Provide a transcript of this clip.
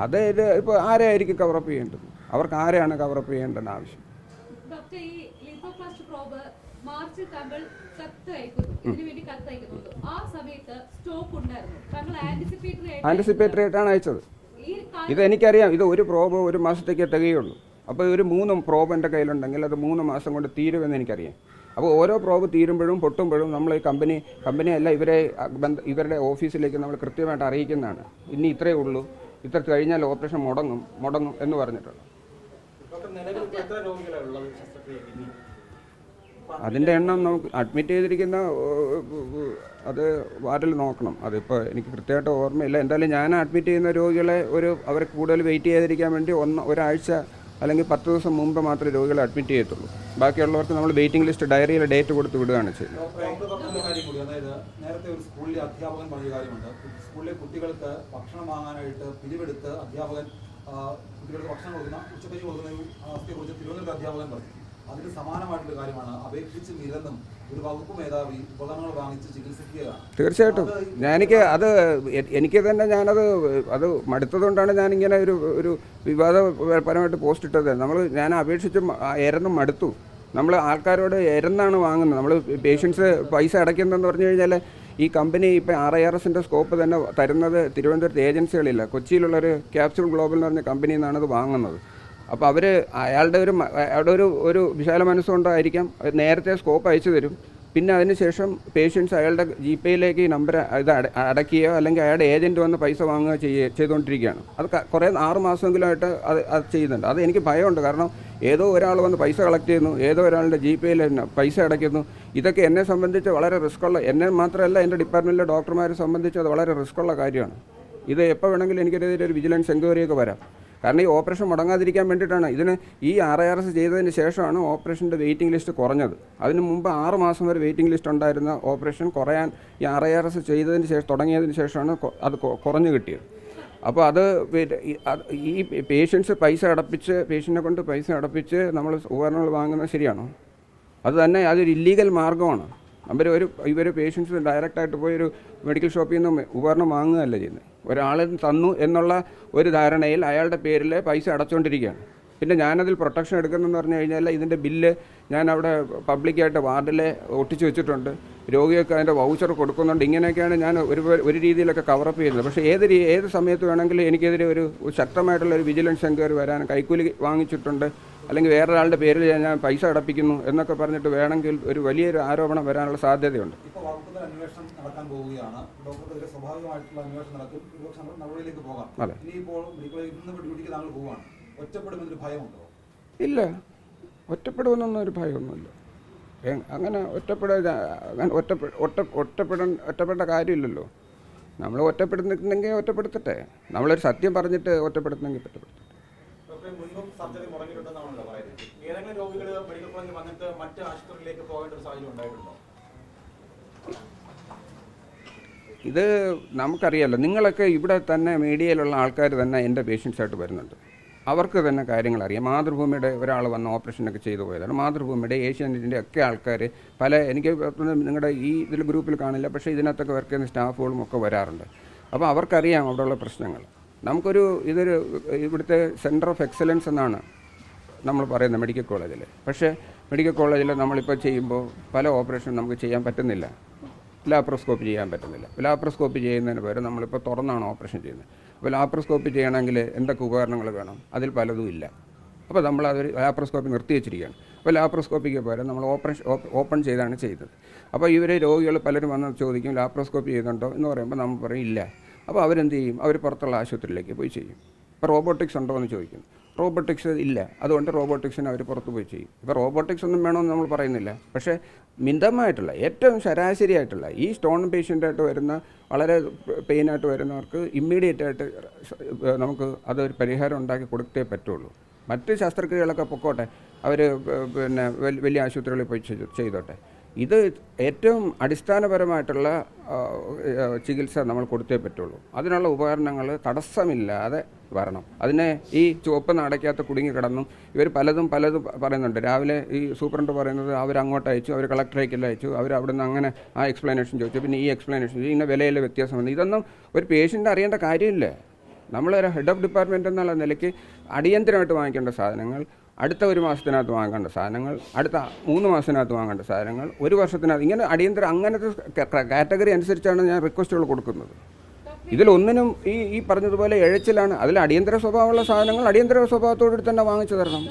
അത് ഇത് ഇപ്പോൾ ആരെയായിരിക്കും കവറപ്പ് ചെയ്യേണ്ടത്? അവർക്ക് ആരെയാണ് കവറപ്പ് ചെയ്യേണ്ടത് ആവശ്യം? ആൻറ്റിസിപ്പേറ്ററി ആയിട്ടാണ് അയച്ചത്. ഇതെനിക്കറിയാം. ഇത് ഒരു പ്രോബ് ഒരു മാസത്തേക്ക് തികയുള്ളൂ. അപ്പോൾ ഒരു 3 പ്രോബ് എൻ്റെ കയ്യിലുണ്ടെങ്കിൽ അത് 3 മാസം കൊണ്ട് തീരുമെന്ന് എനിക്കറിയാം. അപ്പോൾ ഓരോ പ്രോബ് തീരുമ്പോഴും പൊട്ടുമ്പോഴും നമ്മൾ ഈ കമ്പനിയല്ല ഇവരുടെ ഓഫീസിലേക്ക് നമ്മൾ കൃത്യമായിട്ട് അറിയിക്കുന്നതാണ്. ഇനി ഇത്രയേ ഉള്ളൂ, ഇത്ര കഴിഞ്ഞാൽ ഓപ്പറേഷൻ മുടങ്ങും എന്ന് പറഞ്ഞിട്ടുള്ളത്. അതിൻ്റെ എണ്ണം നമുക്ക് അഡ്മിറ്റ് ചെയ്തിരിക്കുന്ന അത് വാർഡിൽ നോക്കണം. അതിപ്പോൾ എനിക്ക് കൃത്യമായിട്ട് ഓർമ്മയില്ല. എന്തായാലും ഞാൻ അഡ്മിറ്റ് ചെയ്യുന്ന രോഗികളെ അവരെ കൂടുതൽ വെയിറ്റ് ചെയ്യാതിരിക്കാൻ വേണ്ടി ഒരാഴ്ച അല്ലെങ്കിൽ 10 ദിവസം മുമ്പ് മാത്രമേ രോഗികളെ അഡ്മിറ്റ് ചെയ്യത്തുള്ളൂ. ബാക്കിയുള്ളവർക്ക് നമ്മൾ വെയിറ്റിംഗ് ലിസ്റ്റ് ഡയറിയിൽ ഡേറ്റ് കൊടുത്ത് വിടുകയാണ് ചെയ്യുന്നത്. നേരത്തെ ഒരു സ്കൂളിലെ അധ്യാപകൻ പറഞ്ഞ കാര്യമുണ്ട്. സ്കൂളിലെ കുട്ടികൾക്ക് ഭക്ഷണം വാങ്ങാനായിട്ട് പിരിവെടുത്ത് അധ്യാപകൻ കുട്ടികൾക്ക് ഭക്ഷണം കൊടുക്കുന്ന ഉച്ചക്കഞ്ഞി കൊടുക്കുന്ന ഒരു അവസ്ഥയെക്കുറിച്ച് തിരുവനന്തപുരം അധ്യാപകൻ പറഞ്ഞു. അതിന് സമാനമായിട്ടുള്ള കാര്യമാണ്. അപേക്ഷിച്ച് നിരന്നും ഒരു വകുപ്പ് മേധാവി ഉപകരണങ്ങൾ വാങ്ങിച്ച് ചികിത്സിക്കുകയാണ്. തീർച്ചയായിട്ടും എനിക്ക് തന്നെ അത് മടുത്തതുകൊണ്ടാണ് ഞാനിങ്ങനെ ഒരു വിവാദപരമായിട്ട് പോസ്റ്റ് ഇട്ടത്. ഞാൻ അപേക്ഷിച്ച് എരന്നും മടുത്തു. നമ്മൾ ആൾക്കാരോട് എരന്നാണ് വാങ്ങുന്നത്. നമ്മൾ പേഷ്യൻസ് പൈസ അടയ്ക്കുന്നതെന്ന് പറഞ്ഞു കഴിഞ്ഞാൽ ഈ കമ്പനി ഇപ്പോൾ RIRSൻ്റെ സ്കോപ്പ് തന്നെ തരുന്നത് തിരുവനന്തപുരത്ത് ഏജൻസികളില്ല. കൊച്ചിയിലുള്ളൊരു ക്യാപ്സ്യൂൾ ഗ്ലോബൽ എന്ന് പറഞ്ഞ കമ്പനിയിൽ നിന്നാണ് അത് വാങ്ങുന്നത്. അപ്പോൾ അയാളുടെ ഒരു വിശാല മനസ്സുകൊണ്ടായിരിക്കാം നേരത്തെ സ്കോപ്പ് അയച്ചു തരും. പിന്നെ അതിനുശേഷം പേഷ്യൻസ് അയാളുടെ GPayയിലേക്ക് ഈ നമ്പർ ഇത് അടയ്ക്കുകയോ അല്ലെങ്കിൽ അയാളുടെ ഏജൻറ്റ് വന്ന് പൈസ വാങ്ങുകയോ ചെയ്തുകൊണ്ടിരിക്കുകയാണ്. അത് കുറേ 6 മാസമെങ്കിലുമായിട്ട് അത് ചെയ്യുന്നുണ്ട്. അത് എനിക്ക് ഭയമുണ്ട്. കാരണം ഏതോ ഒരാൾ വന്ന് പൈസ കളക്ട് ചെയ്യുന്നു, ഏതോ ഒരാളുടെ GPayയിൽ പൈസ അടയ്ക്കുന്നു. ഇതൊക്കെ എന്നെ സംബന്ധിച്ച് വളരെ റിസ്ക്കുള്ള, എന്നെ മാത്രമല്ല എൻ്റെ ഡിപ്പാർട്ട്മെൻറ്റിലെ ഡോക്ടർമാരെ സംബന്ധിച്ച് അത് വളരെ റിസ്ക്കുള്ള കാര്യമാണ്. ഇത് എപ്പോൾ വേണമെങ്കിലും എനിക്കെതിരെ ഒരു വിജിലൻസ് എൻക്വയറിയൊക്കെ വരാം. കാരണം ഈ ഓപ്പറേഷൻ മുടങ്ങാതിരിക്കാൻ വേണ്ടിയിട്ടാണ്. ഈ RIRS ചെയ്തതിന് ശേഷമാണ് ഓപ്പറേഷൻ്റെ വെയിറ്റിംഗ് ലിസ്റ്റ് കുറഞ്ഞത്. അതിന് മുമ്പ് 6 മാസം വരെ വെയിറ്റിംഗ് ലിസ്റ്റ് ഉണ്ടായിരുന്ന ഓപ്പറേഷൻ കുറയാൻ ഈ RIRS ചെയ്തതിന് ശേഷം തുടങ്ങിയതിന് ശേഷമാണ് അത് കുറഞ്ഞു കിട്ടിയത്. അപ്പോൾ ഈ പേഷ്യൻസ് പേഷ്യൻറ്റിനെ കൊണ്ട് പൈസ അടപ്പിച്ച് നമ്മൾ ഉപകരണങ്ങൾ വാങ്ങുന്നത് ശരിയാണോ? അത് തന്നെ അതൊരു ഇല്ലീഗൽ മാർഗ്ഗമാണ്. ഇവർ പേഷ്യൻസ് ഡയറക്റ്റായിട്ട് പോയി ഒരു മെഡിക്കൽ ഷോപ്പിൽ നിന്ന് ഉപകരണം വാങ്ങുകയല്ല ചെയ്യുന്നത്. ഒരാൾ തന്നു എന്നുള്ള ഒരു ധാരണയിൽ അയാളുടെ പേരിൽ പൈസ അടച്ചുകൊണ്ടിരിക്കുകയാണ്. പിന്നെ ഞാനതിൽ പ്രൊട്ടക്ഷൻ എടുക്കുന്നതെന്ന് പറഞ്ഞു കഴിഞ്ഞാൽ ഇതിൻ്റെ ബില്ല് ഞാൻ അവിടെ പബ്ലിക്കായിട്ട് വാർഡിൽ ഒട്ടിച്ച് വെച്ചിട്ടുണ്ട്. രോഗികൾക്ക് അതിൻ്റെ വൗച്ചർ കൊടുക്കുന്നുണ്ട്. ഇങ്ങനെയൊക്കെയാണ് ഞാൻ ഒരു രീതിയിലൊക്കെ കവറപ്പ് ചെയ്യുന്നത്. പക്ഷേ ഏത് സമയത്ത് വേണമെങ്കിലും എനിക്കെതിരെ ഒരു ശക്തമായിട്ടുള്ള ഒരു വിജിലൻസ് എൻക്വയറി വരാൻ, കൈക്കൂലി വാങ്ങിച്ചിട്ടുണ്ട് അല്ലെങ്കിൽ വേറൊരാളുടെ പേരിൽ ഞാൻ പൈസ അടപ്പിക്കുന്നു എന്നൊക്കെ പറഞ്ഞിട്ട് വേണമെങ്കിൽ ഒരു വലിയൊരു ആരോപണം വരാനുള്ള സാധ്യതയുണ്ട്. ഇല്ല, ഒറ്റപ്പെടുമെന്നൊന്നും ഒരു ഭയമൊന്നുമില്ല. അങ്ങനെ ഒറ്റപ്പെടേണ്ട കാര്യമില്ലല്ലോ. നമ്മൾ ഒറ്റപ്പെടുന്നെങ്കിൽ ഒറ്റപ്പെടുത്തട്ടെ. നമ്മളൊരു സത്യം പറഞ്ഞിട്ട് ഒറ്റപ്പെടുത്തുന്നെങ്കിൽ ഒറ്റപ്പെടുത്തട്ടെ. ഇത് നമുക്കറിയാമല്ലോ. നിങ്ങളൊക്കെ ഇവിടെ തന്നെ മീഡിയയിലുള്ള ആൾക്കാർ തന്നെ എൻ്റെ പേഷ്യൻസായിട്ട് വരുന്നുണ്ട്. അവർക്ക് തന്നെ കാര്യങ്ങൾ അറിയാം. മാതൃഭൂമിയുടെ ഒരാൾ വന്ന് ഓപ്പറേഷനൊക്കെ ചെയ്തു പോയതാണ്. മാതൃഭൂമിയുടെ, ഏഷ്യാനെറ്റിൻ്റെ ഒക്കെ ആൾക്കാർ എനിക്ക് നിങ്ങളുടെ ഇതിൽ ഗ്രൂപ്പിൽ കാണില്ല, പക്ഷേ ഇതിനകത്തൊക്കെ വർക്ക് ചെയ്യുന്ന സ്റ്റാഫുകളും ഒക്കെ വരാറുണ്ട്. അപ്പോൾ അവർക്കറിയാം അവിടെയുള്ള പ്രശ്നങ്ങൾ. ഇവിടുത്തെ സെൻറ്റർ ഓഫ് എക്സലൻസ് എന്നാണ് നമ്മൾ പറയുന്നത് മെഡിക്കൽ കോളേജിൽ. പക്ഷേ മെഡിക്കൽ കോളേജിൽ നമ്മളിപ്പോൾ ചെയ്യുമ്പോൾ പല ഓപ്പറേഷനും നമുക്ക് ചെയ്യാൻ പറ്റുന്നില്ല. ലാപ്രോസ്കോപ്പി ചെയ്യാൻ പറ്റുന്നില്ല. ലാപ്രോസ്കോപ്പി ചെയ്യുന്നതിന് പകരം നമ്മളിപ്പോൾ തുറന്നാണ് ഓപ്പറേഷൻ ചെയ്യുന്നത്. അപ്പോൾ ലാപ്രോസ്കോപ്പി ചെയ്യണമെങ്കിൽ എന്തൊക്കെ ഉപകരണങ്ങൾ വേണം? അതിൽ പലതും ഇല്ല. അപ്പോൾ നമ്മളതൊരു ലാപ്രോസ്കോപ്പി നിർത്തി വെച്ചിരിക്കുകയാണ്. അപ്പോൾ ലാപ്രോസ്കോപ്പിക്ക് പകരം നമ്മൾ ഓപ്പൺ ചെയ്താണ് ചെയ്തത്. അപ്പോൾ രോഗികൾ പലരും വന്ന് ചോദിക്കും ലാപ്രോസ്കോപ്പി ചെയ്യുന്നുണ്ടോ എന്ന് പറയുമ്പോൾ നമ്മൾ പറയും ഇല്ല. അപ്പോൾ അവരെന്ത് ചെയ്യും? അവർ പുറത്തുള്ള ആശുപത്രിയിലേക്ക് പോയി ചെയ്യും. ഇപ്പോൾ റോബോട്ടിക്സ് ഉണ്ടോ എന്ന് ചോദിക്കും. റോബോട്ടിക്സ് ഇല്ല, അതുകൊണ്ട് റോബോട്ടിക്സിന് അവർ പുറത്ത് പോയി ചെയ്യും. ഇപ്പോൾ റോബോട്ടിക്സ് ഒന്നും വേണമെന്ന് നമ്മൾ പറയുന്നില്ല. പക്ഷേ മിതമായിട്ടുള്ള, ഏറ്റവും ശരാശരിയായിട്ടുള്ള ഈ സ്റ്റോൺ പേഷ്യൻ്റായിട്ട് വരുന്ന, വളരെ പെയിനായിട്ട് വരുന്നവർക്ക് ഇമ്മീഡിയറ്റായിട്ട് നമുക്ക് അതൊരു പരിഹാരം ഉണ്ടാക്കി കൊടുത്തേ പറ്റുള്ളൂ. മറ്റ് ശസ്ത്രക്രിയകളൊക്കെ പൊക്കോട്ടെ, അവർ വലിയ ആശുപത്രികളിൽ പോയി ചെയ്തോട്ടെ. ഇത് ഏറ്റവും അടിസ്ഥാനപരമായിട്ടുള്ള ചികിത്സ നമ്മൾ കൊടുത്തേ പറ്റുള്ളൂ. അതിനുള്ള ഉപകരണങ്ങൾ തടസ്സമില്ലാതെ വരണം. അതിനെ ഈ ചുവപ്പ് നടക്കാത്ത കുടുങ്ങി കിടന്നും പലതും പറയുന്നുണ്ട്. രാവിലെ ഈ സൂപ്രണ്ട് പറയുന്നത് അവരങ്ങോട്ട് അയച്ചു, അവർ കളക്ടറേക്കെല്ലാം അയച്ചു, അവിടുന്ന് അങ്ങനെ എക്സ്പ്ലനേഷൻ ചോദിച്ചു, പിന്നെ ഈ എക്സ്പ്ലനേഷൻ ചോദിച്ചു, ഇന്ന വിലയിലെ വ്യത്യാസം വന്നു. ഇതൊന്നും ഒരു പേഷ്യൻ്റ് അറിയേണ്ട കാര്യമില്ല. നമ്മളൊരു ഹെഡ് ഓഫ് ഡിപ്പാർട്ട്മെൻറ്റ് എന്നുള്ള നിലയ്ക്ക് അടിയന്തരമായിട്ട് വാങ്ങിക്കേണ്ട സാധനങ്ങൾ, അടുത്ത 1 മാസത്തിനകത്ത് വാങ്ങേണ്ട സാധനങ്ങൾ, അടുത്ത 3 മാസത്തിനകത്ത് വാങ്ങേണ്ട സാധനങ്ങൾ, 1 വർഷത്തിനകത്ത്, ഇങ്ങനെ അടിയന്തര അങ്ങനത്തെ കാറ്റഗറി അനുസരിച്ചാണ് ഞാൻ റിക്വസ്റ്റുകൾ കൊടുക്കുന്നത്. ഇതിലൊന്നിനും ഈ പറഞ്ഞതുപോലെ എഴച്ചിലാണ്. അതിൽ അടിയന്തര സ്വഭാവമുള്ള സാധനങ്ങൾ അടിയന്തര സ്വഭാവത്തോടുകൂടി തന്നെ വാങ്ങിച്ചു തരണം.